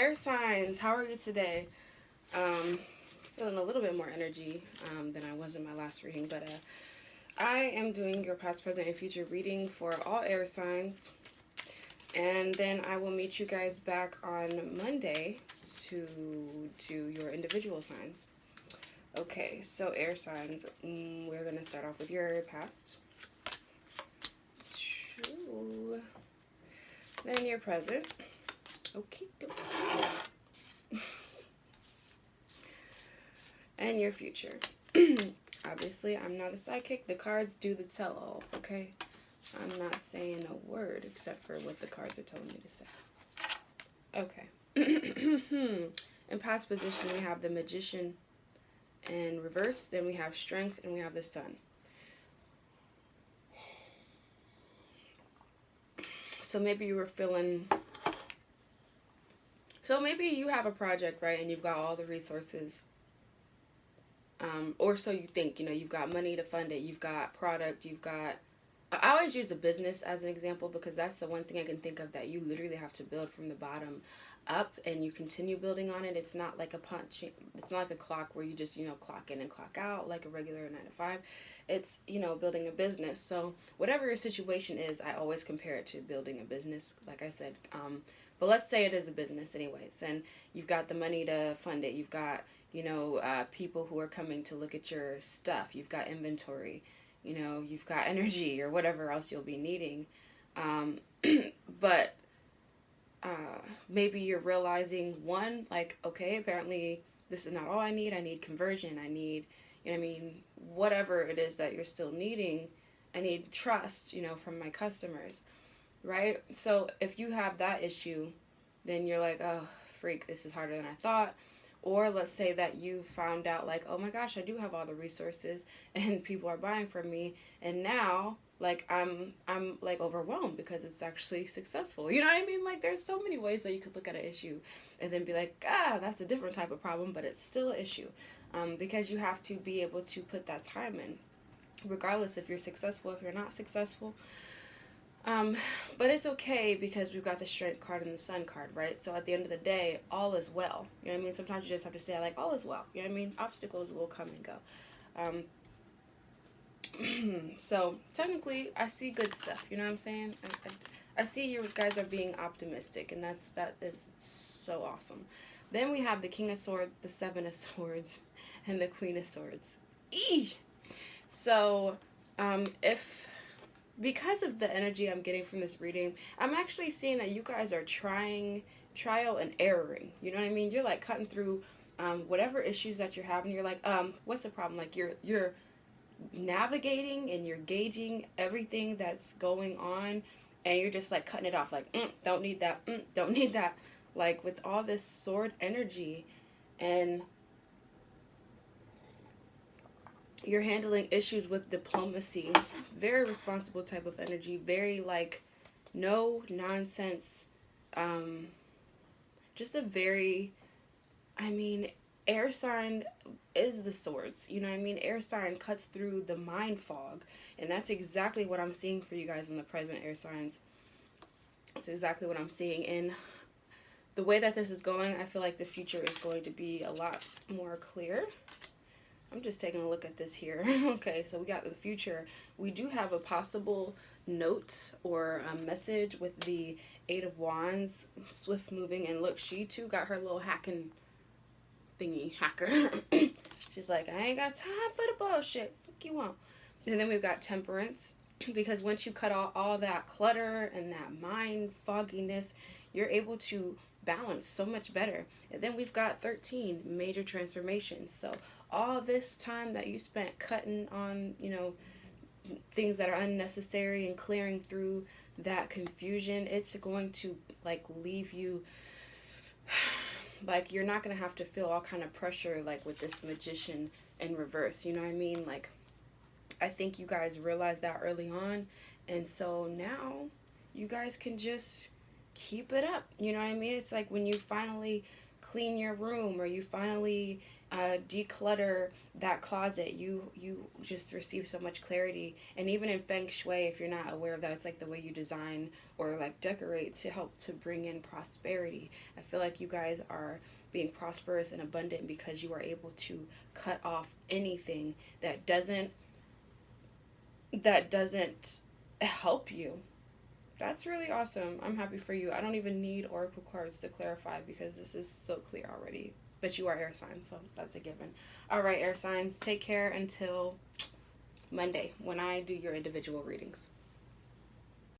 air signs, how are you today? Feeling a little bit more energy than I was in my last reading, but I am doing your past, present, and future reading for all air signs, and then I will meet you guys back on Monday to do your individual signs. Okay, so air signs, we're going to start off with your past. Then your present. Okay. And your future. Obviously, I'm not a psychic. The cards do the tell-all, okay? I'm not saying a word except for what the cards are telling me to say. Okay. In past position, we have the Magician in reverse. Then we have Strength, and we have the Sun. So maybe you were feeling... So maybe you have a project, right? And you've got all the resources. Or so you think, you've got money to fund it. You've got product. You've got... I always use the business as an example because that's the one thing I can think of that you literally have to build from the bottom up and you continue building on it. It's not like it's not like a clock where you just, clock in and clock out like a regular 9 to 5. It's, building a business. So whatever your situation is, I always compare it to building a business, like I said. But let's say it is a business anyways, and you've got the money to fund it. You've got, people who are coming to look at your stuff. You've got inventory. You've got energy or whatever else you'll be needing. But maybe you're realizing, one, like, okay, apparently this is not all I need. I need conversion. I need, whatever it is that you're still needing. I need trust, from my customers, right? So if you have that issue, then you're like, oh, freak, this is harder than I thought. Or let's say that you found out like, oh my gosh, I do have all the resources and people are buying from me. And now, like, I'm like overwhelmed because it's actually successful. You know what I mean? Like, there's so many ways that you could look at an issue and then be like, that's a different type of problem, but it's still an issue. Because you have to be able to put that time in, regardless if you're successful, if you're not successful. But it's okay because we've got the Strength card and the Sun card, right? So at the end of the day, all is well. You know what I mean? Sometimes you just have to say, like, all is well. You know what I mean? Obstacles will come and go. So technically, I see good stuff. You know what I'm saying? I see you guys are being optimistic, and that is so awesome. Then we have the King of Swords, the Seven of Swords, and the Queen of Swords. Eesh! So, because of the energy I'm getting from this reading, I'm actually seeing that you guys are trial and erroring. You know what I mean? You're like cutting through whatever issues that you're having. You're like, what's the problem? Like you're navigating and you're gauging everything that's going on, and you're just like cutting it off. Like, don't need that. Don't need that. Like with all this sword energy, and you're handling issues with diplomacy. Very responsible type of energy. Very, like, no nonsense. Just a very, air sign is the swords. You know what I mean? Air sign cuts through the mind fog. And that's exactly what I'm seeing for you guys in the present, air signs. That's exactly what I'm seeing. And the way that this is going, I feel like the future is going to be a lot more clear. I'm just taking a look at this here. Okay, so we got the future. We do have a possible note or a message with the Eight of Wands, swift moving. And look, she too got her little hacking thingy, hacker. She's like, I ain't got time for the bullshit. Fuck you want. And then we've got Temperance. Because once you cut off all that clutter and that mind fogginess, you're able to balance so much better. And then we've got 13, major transformations. So all this time that you spent cutting on, things that are unnecessary and clearing through that confusion, it's going to like leave you like you're not going to have to feel all kind of pressure like with this Magician in reverse. You know what I mean? Like, I think you guys realized that early on, and so now you guys can just keep it up. You know what I mean? It's like when you finally clean your room, or you finally declutter that closet, you just receive so much clarity. And even in feng shui, if you're not aware of that, it's like the way you design or like decorate to help to bring in prosperity. I feel like you guys are being prosperous and abundant because you are able to cut off anything that doesn't help you. That's really awesome. I'm happy for you. I don't even need oracle cards to clarify because this is so clear already. But you are air signs, so that's a given. All right, air signs, take care until Monday when I do your individual readings.